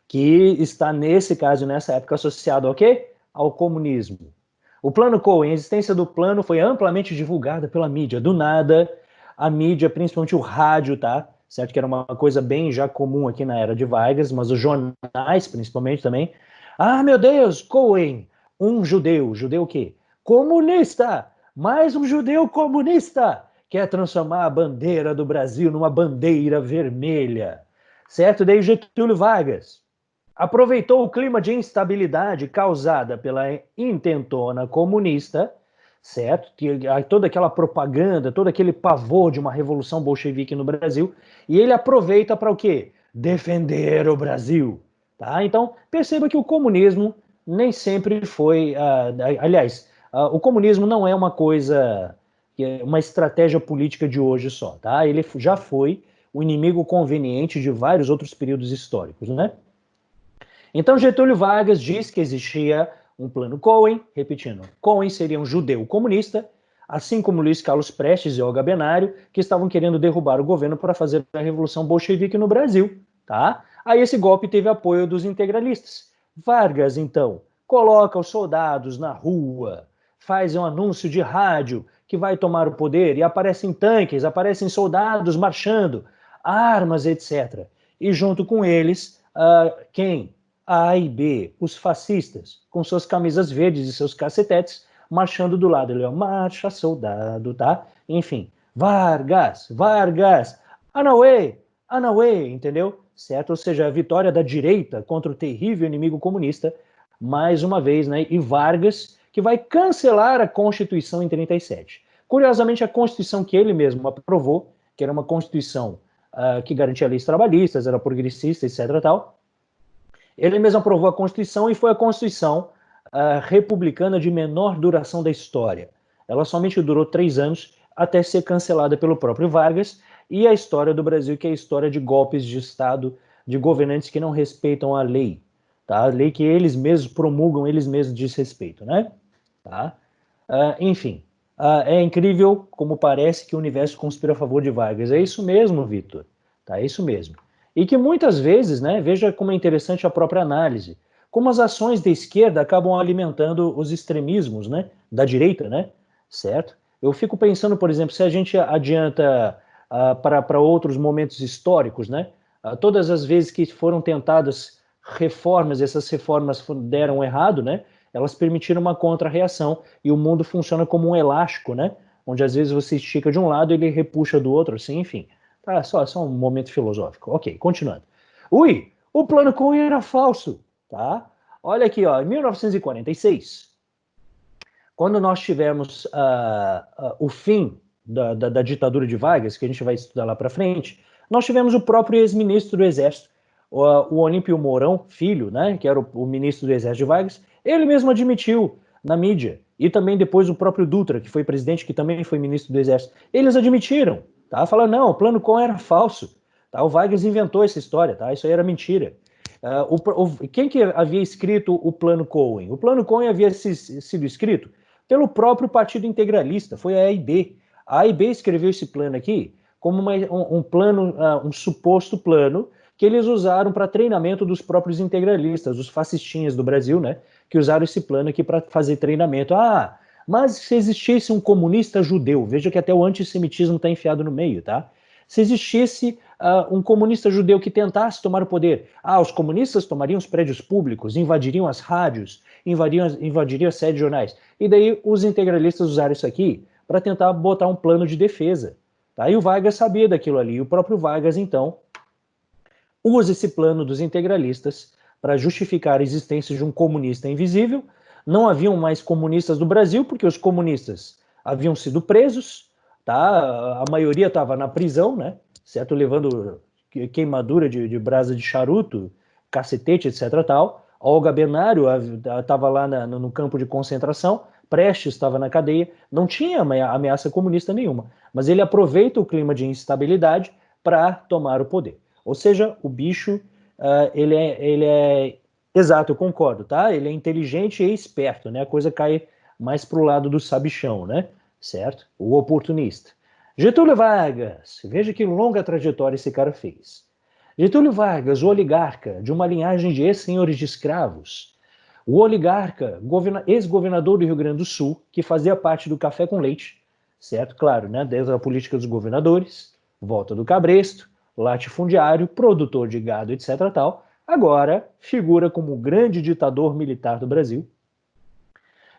que está, nesse caso, nessa época, associado ao quê? Ao comunismo. O Plano Cohen, a existência do plano foi amplamente divulgada pela mídia. Do nada, a mídia, principalmente o rádio, tá? Certo que era uma coisa bem já comum aqui na era de Vargas, mas os jornais, principalmente também. Ah, meu Deus, Cohen, um judeu. Judeu o quê? Comunista! Mais um judeu comunista! Quer transformar a bandeira do Brasil numa bandeira vermelha. Certo? Daí Getúlio Vargas aproveitou o clima de instabilidade causada pela intentona comunista, certo? Toda aquela propaganda, todo aquele pavor de uma revolução bolchevique no Brasil, e ele aproveita para o quê? Defender o Brasil, tá? Então, perceba que o comunismo nem sempre foi, aliás, o comunismo não é uma coisa, uma estratégia política de hoje só, tá? Ele já foi o inimigo conveniente de vários outros períodos históricos, né? Então Getúlio Vargas diz que existia um plano Cohen, repetindo, Cohen seria um judeu comunista, assim como Luiz Carlos Prestes e Olga Benário, que estavam querendo derrubar o governo para fazer a Revolução Bolchevique no Brasil, tá? Aí esse golpe teve apoio dos integralistas. Vargas, então, coloca os soldados na rua, faz um anúncio de rádio que vai tomar o poder e aparecem tanques, aparecem soldados marchando, armas, etc. E junto com eles, quem? A e B, os fascistas, com suas camisas verdes e seus cacetetes, marchando do lado. Ele, ó, marcha, soldado, tá? Enfim, Vargas, Vargas, Anauê, Anauê, entendeu? Certo? Ou seja, a vitória da direita contra o terrível inimigo comunista, mais uma vez, né? E Vargas, que vai cancelar a Constituição em 37. Curiosamente, a Constituição que ele mesmo aprovou, que era uma Constituição que garantia leis trabalhistas, era progressista, etc. tal, ele mesmo aprovou a Constituição e foi a Constituição republicana de menor duração da história. Ela somente durou 3 anos até ser cancelada pelo próprio Vargas, e a história do Brasil, que é a história de golpes de Estado, de governantes que não respeitam a lei, tá? A lei que eles mesmos promulgam, eles mesmos desrespeitam, né? Tá? Enfim, é incrível como parece que o universo conspira a favor de Vargas. É isso mesmo, Vitor. Tá? É isso mesmo. E que muitas vezes, né, veja como é interessante a própria análise, como as ações da esquerda acabam alimentando os extremismos, né, da direita, né, certo? Eu fico pensando, por exemplo, se a gente adianta para outros momentos históricos, né, todas as vezes que foram tentadas reformas, essas reformas deram errado, né? Elas permitiram uma contra-reação e o mundo funciona como um elástico, né? Onde às vezes você estica de um lado e ele repuxa do outro, assim, enfim. Tá, só um momento filosófico. Ok, continuando. Ui, o plano Cohen era falso, tá? Olha aqui, ó, em 1946, quando nós tivemos o fim da ditadura de Vargas, que a gente vai estudar lá para frente, nós tivemos o próprio ex-ministro do Exército, o Olímpio Mourão, filho, né, que era o ministro do Exército de Vargas, ele mesmo admitiu na mídia, e também depois o próprio Dutra, que foi presidente, que também foi ministro do Exército, eles admitiram, tá? Falaram, não, o plano Cohen era falso, tá? O Vargas inventou essa história, tá? Isso aí era mentira. Quem que havia escrito o plano Cohen? O plano Cohen havia sido escrito pelo próprio Partido Integralista, foi a AIB. A AIB escreveu esse plano aqui como um plano, um suposto plano que eles usaram para treinamento dos próprios integralistas, os fascistinhas do Brasil, né? Que usaram esse plano aqui para fazer treinamento. Ah, mas se existisse um comunista judeu, veja que até o antissemitismo está enfiado no meio, tá? Se existisse um comunista judeu que tentasse tomar o poder, os comunistas tomariam os prédios públicos, invadiriam as rádios, invadiriam as sedes de jornais. E daí os integralistas usaram isso aqui para tentar botar um plano de defesa. Tá? E o Vargas sabia daquilo ali. E o próprio Vargas, então, usa esse plano dos integralistas para justificar a existência de um comunista invisível. Não haviam mais comunistas no Brasil, porque os comunistas haviam sido presos, tá? A maioria estava na prisão, né? Certo? Levando queimadura de brasa de charuto, cacetete, etc. Tal. Olga Benário estava lá no campo de concentração, Prestes estava na cadeia, não tinha ameaça comunista nenhuma, mas ele aproveita o clima de instabilidade para tomar o poder. Ou seja, o bicho, ele é... Exato, eu concordo, tá? Ele é inteligente e esperto, né? A coisa cai mais pro lado do sabichão, né? Certo? O oportunista. Getúlio Vargas, veja que longa trajetória esse cara fez. Getúlio Vargas, o oligarca de uma linhagem de ex-senhores de escravos, o oligarca, ex-governador do Rio Grande do Sul, que fazia parte do café com leite, certo? Claro, né? Desde a política dos governadores, volta do cabresto, latifundiário, produtor de gado, etc. Tal, agora figura como o grande ditador militar do Brasil,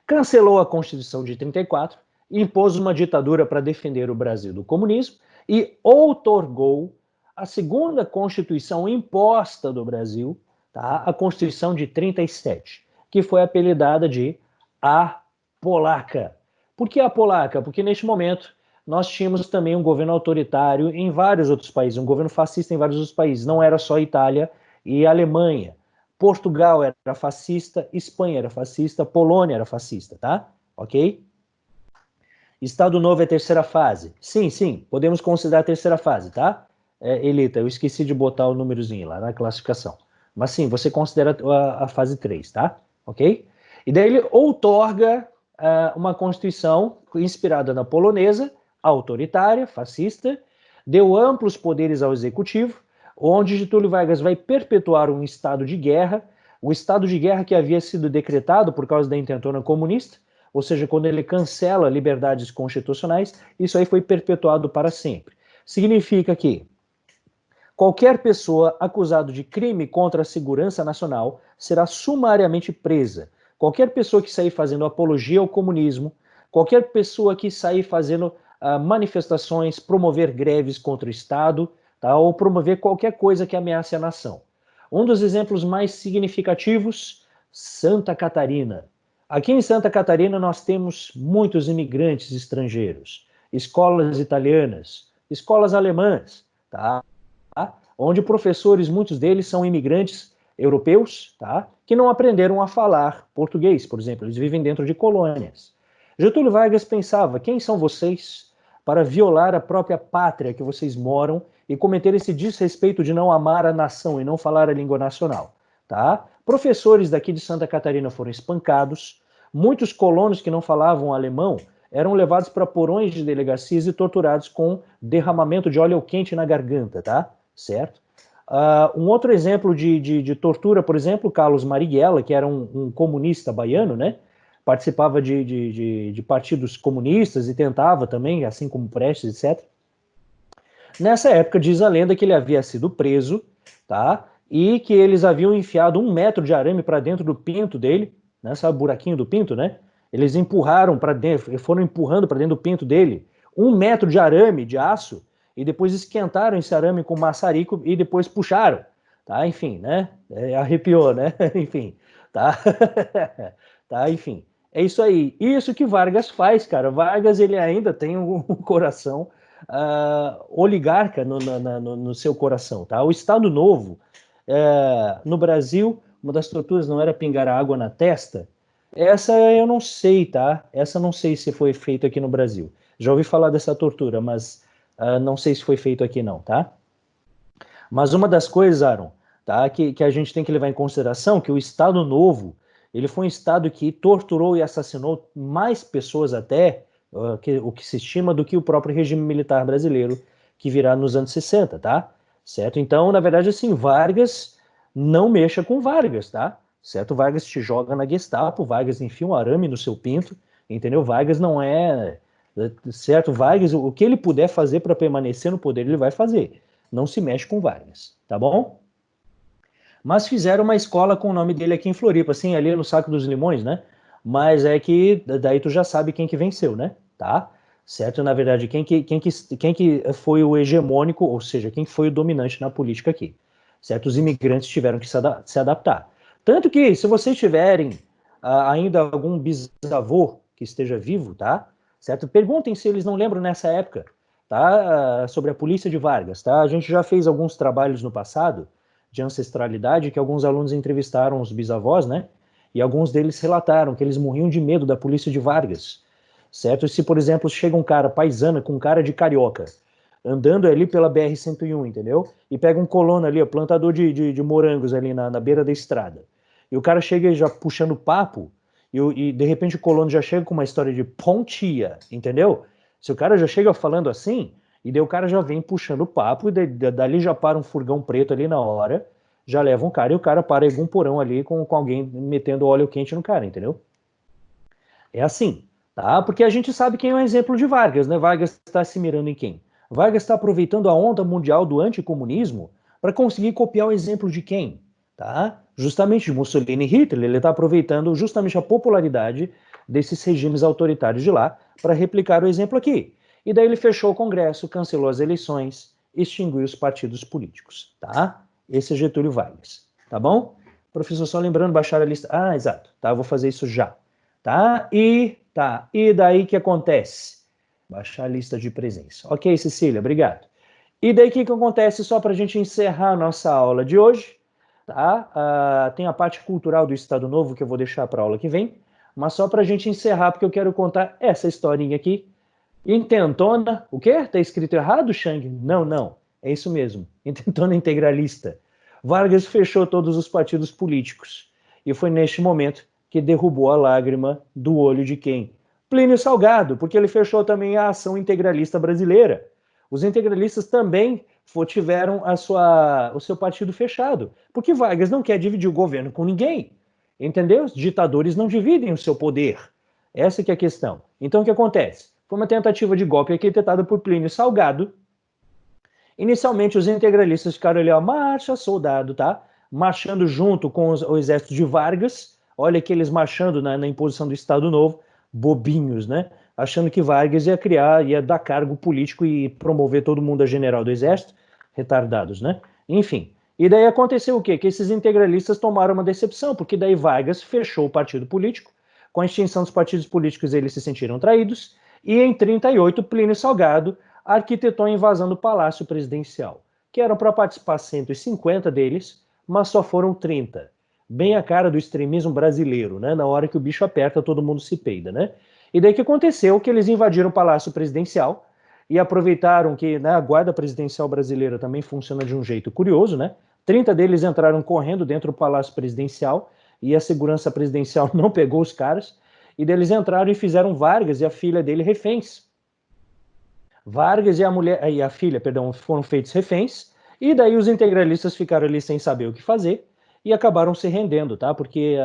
cancelou a Constituição de 34, impôs uma ditadura para defender o Brasil do comunismo e outorgou a segunda Constituição imposta do Brasil, tá? A Constituição de 37, que foi apelidada de a Polaca. Por que a Polaca? Porque neste momento nós tínhamos também um governo autoritário em vários outros países, um governo fascista em vários outros países, não era só Itália e Alemanha. Portugal era fascista, Espanha era fascista, Polônia era fascista, tá? Ok? Estado Novo é terceira fase. Sim, podemos considerar a terceira fase, tá? Elita, eu esqueci de botar o númerozinho lá na classificação. Mas sim, você considera a fase 3, tá? Ok? E daí ele outorga uma constituição inspirada na polonesa, autoritária, fascista, deu amplos poderes ao executivo, onde Getúlio Vargas vai perpetuar um estado de guerra, o estado de guerra que havia sido decretado por causa da intentona comunista, ou seja, quando ele cancela liberdades constitucionais, isso aí foi perpetuado para sempre. Significa que qualquer pessoa acusada de crime contra a segurança nacional será sumariamente presa. Qualquer pessoa que sair fazendo apologia ao comunismo, qualquer pessoa que sair fazendo manifestações, promover greves contra o Estado, tá? Ou promover qualquer coisa que ameace a nação. Um dos exemplos mais significativos, Santa Catarina. Aqui em Santa Catarina nós temos muitos imigrantes estrangeiros, escolas italianas, escolas alemãs, tá? Onde professores, muitos deles são imigrantes europeus, tá? Que não aprenderam a falar português, por exemplo, eles vivem dentro de colônias. Getúlio Vargas pensava, quem são vocês para violar a própria pátria que vocês moram e cometer esse desrespeito de não amar a nação e não falar a língua nacional, tá? Professores daqui de Santa Catarina foram espancados, muitos colonos que não falavam alemão eram levados para porões de delegacias e torturados com derramamento de óleo quente na garganta, tá? Certo? Um outro exemplo de tortura, por exemplo, Carlos Marighella, que era um comunista baiano, né? Participava de partidos comunistas e tentava também, assim como Prestes, etc. Nessa época, diz a lenda que ele havia sido preso, tá? E que eles haviam enfiado 1 metro de arame para dentro do pinto dele, né? Sabe o buraquinho do pinto, né? Eles empurraram para dentro, foram empurrando para dentro do pinto dele 1 metro de arame de aço e depois esquentaram esse arame com maçarico e depois puxaram, tá? Enfim, né? Arrepiou, né? Enfim, tá? Tá, enfim. É isso aí. Isso que Vargas faz, cara. Vargas, ele ainda tem um coração oligarca no seu coração, tá? O Estado Novo, no Brasil, uma das torturas não era pingar água na testa? Essa eu não sei, tá? Essa não sei se foi feito aqui no Brasil. Já ouvi falar dessa tortura, mas não sei se foi feito aqui não, tá? Mas uma das coisas, Aaron, tá, que a gente tem que levar em consideração, que o Estado Novo, ele foi um Estado que torturou e assassinou mais pessoas até, o que se estima, do que o próprio regime militar brasileiro, que virá nos anos 60, tá? Certo? Então, na verdade, assim, Vargas, não mexa com Vargas, tá? Certo? Vargas te joga na Gestapo, Vargas enfia um arame no seu pinto, entendeu? Vargas não é... Certo? Vargas, o que ele puder fazer para permanecer no poder, ele vai fazer. Não se mexe com Vargas, tá bom? Mas fizeram uma escola com o nome dele aqui em Floripa, assim, ali no Saco dos Limões, né? Mas é que daí tu já sabe quem que venceu, né? Tá? Certo? Na verdade, quem que foi o hegemônico, ou seja, quem foi o dominante na política aqui. Certo? Os imigrantes tiveram que se adaptar. Tanto que, se vocês tiverem ainda algum bisavô que esteja vivo, tá? Certo? Perguntem se eles não lembram nessa época, tá? Sobre a polícia de Vargas, tá? A gente já fez alguns trabalhos no passado de ancestralidade que alguns alunos entrevistaram os bisavós, né? E alguns deles relataram que eles morriam de medo da polícia de Vargas, certo? E se, por exemplo, chega um cara paisana com cara de carioca, andando ali pela BR-101, entendeu? E pega um colono ali, plantador de morangos ali na beira da estrada. E o cara chega já puxando papo, e de repente o colono já chega com uma história de pontia, entendeu? Se o cara já chega falando assim, e daí o cara já vem puxando papo, e dali já para um furgão preto ali na hora, já leva um cara e o cara para em algum porão ali com alguém metendo óleo quente no cara, entendeu? É assim, tá? Porque a gente sabe quem é o exemplo de Vargas, né? Vargas está se mirando em quem? Vargas está aproveitando a onda mundial do anticomunismo para conseguir copiar o exemplo de quem? Tá? Justamente de Mussolini e Hitler, ele está aproveitando justamente a popularidade desses regimes autoritários de lá para replicar o exemplo aqui. E daí ele fechou o Congresso, cancelou as eleições, extinguiu os partidos políticos, tá? Esse é Getúlio Vargas, tá bom? Professor, só lembrando, baixar a lista. Ah, exato, tá? Vou fazer isso já. E daí que acontece? Baixar a lista de presença. Ok, Cecília, obrigado. E daí que acontece, só para a gente encerrar a nossa aula de hoje, tá? Tem a parte cultural do Estado Novo que eu vou deixar para a aula que vem, mas só para a gente encerrar, porque eu quero contar essa historinha aqui. Intentona, o quê? Tá escrito errado, Chang? Não, não, é isso mesmo. Intentona integralista. Vargas fechou todos os partidos políticos. E foi neste momento que derrubou a lágrima do olho de quem? Plínio Salgado, porque ele fechou também a ação integralista brasileira. Os integralistas também tiveram o seu partido fechado, porque Vargas não quer dividir o governo com ninguém, entendeu? Os ditadores não dividem o seu poder. Essa que é a questão. Então o que acontece? Foi uma tentativa de golpe arquitetada por Plínio Salgado. Inicialmente os integralistas ficaram ali, ó, marcha, soldado, tá? Marchando junto com o exército de Vargas. Olha que eles marchando na imposição do Estado Novo, bobinhos, né? Achando que Vargas ia dar cargo político e promover todo mundo a general do exército, retardados, né? Enfim. E daí aconteceu o quê? Que esses integralistas tomaram uma decepção, porque daí Vargas fechou o partido político. Com a extinção dos partidos políticos, eles se sentiram traídos. E em 38, Plínio Salgado arquitetou a invasão do Palácio Presidencial, que eram para participar 150 deles, mas só foram 30. Bem a cara do extremismo brasileiro, né? Na hora que o bicho aperta, todo mundo se peida, né? E daí que aconteceu? Que eles invadiram o Palácio Presidencial e aproveitaram que, né, a Guarda Presidencial brasileira também funciona de um jeito curioso, né? 30 deles entraram correndo dentro do Palácio Presidencial e a segurança presidencial não pegou os caras. E deles entraram e fizeram Vargas e a filha dele reféns. Vargas e a filha, perdão, foram feitos reféns, e daí os integralistas ficaram ali sem saber o que fazer e acabaram se rendendo, tá? Porque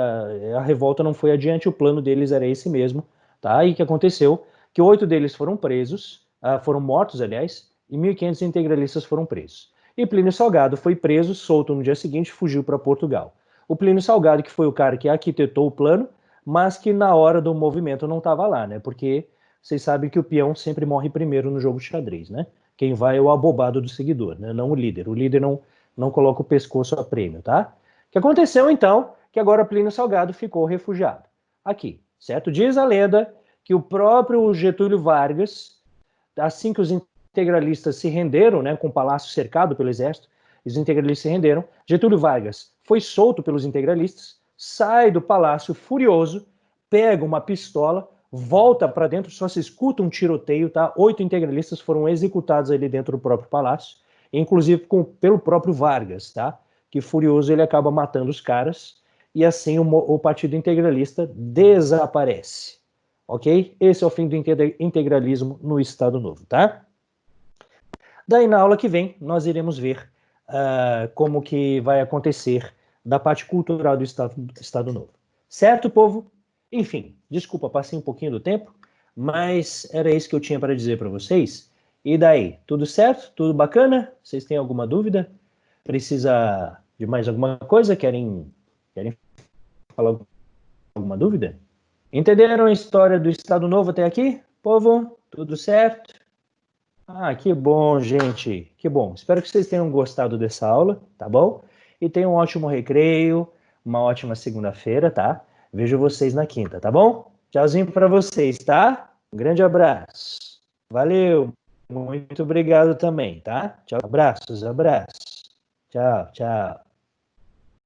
a revolta não foi adiante, o plano deles era esse mesmo, tá? E o que aconteceu? Que 8 deles foram presos, foram mortos, aliás, e 1.500 integralistas foram presos. E Plínio Salgado foi preso, solto no dia seguinte, fugiu para Portugal. O Plínio Salgado, que foi o cara que arquitetou o plano, mas que na hora do movimento não estava lá, né? Porque vocês sabem que o peão sempre morre primeiro no jogo de xadrez, né? Quem vai é o abobado do seguidor, né? Não o líder. O líder não coloca o pescoço a prêmio, tá? O que aconteceu, então, que agora Plínio Salgado ficou refugiado aqui, certo? Diz a lenda que o próprio Getúlio Vargas, assim que os integralistas se renderam, né, com o palácio cercado pelo exército, os integralistas se renderam, Getúlio Vargas foi solto pelos integralistas, sai do palácio furioso, pega uma pistola, volta para dentro, só se escuta um tiroteio, tá? 8 integralistas foram executados ali dentro do próprio palácio, inclusive pelo próprio Vargas, tá? Que furioso ele acaba matando os caras, e assim o Partido Integralista desaparece. Ok? Esse é o fim do integralismo no Estado Novo, tá? Daí na aula que vem nós iremos ver como que vai acontecer da parte cultural do Estado Novo. Certo, povo? Enfim, desculpa, passei um pouquinho do tempo, mas era isso que eu tinha para dizer para vocês. E daí, tudo certo? Tudo bacana? Vocês têm alguma dúvida? Precisa de mais alguma coisa? Querem falar alguma dúvida? Entenderam a história do Estado Novo até aqui? Povo, tudo certo? Ah, que bom, gente. Que bom. Espero que vocês tenham gostado dessa aula, tá bom? E tenham um ótimo recreio, uma ótima segunda-feira, tá? Vejo vocês na quinta, tá bom? Tchauzinho para vocês, tá? Um grande abraço. Valeu. Muito obrigado também, tá? Tchau. Abraços, abraços. Tchau, tchau.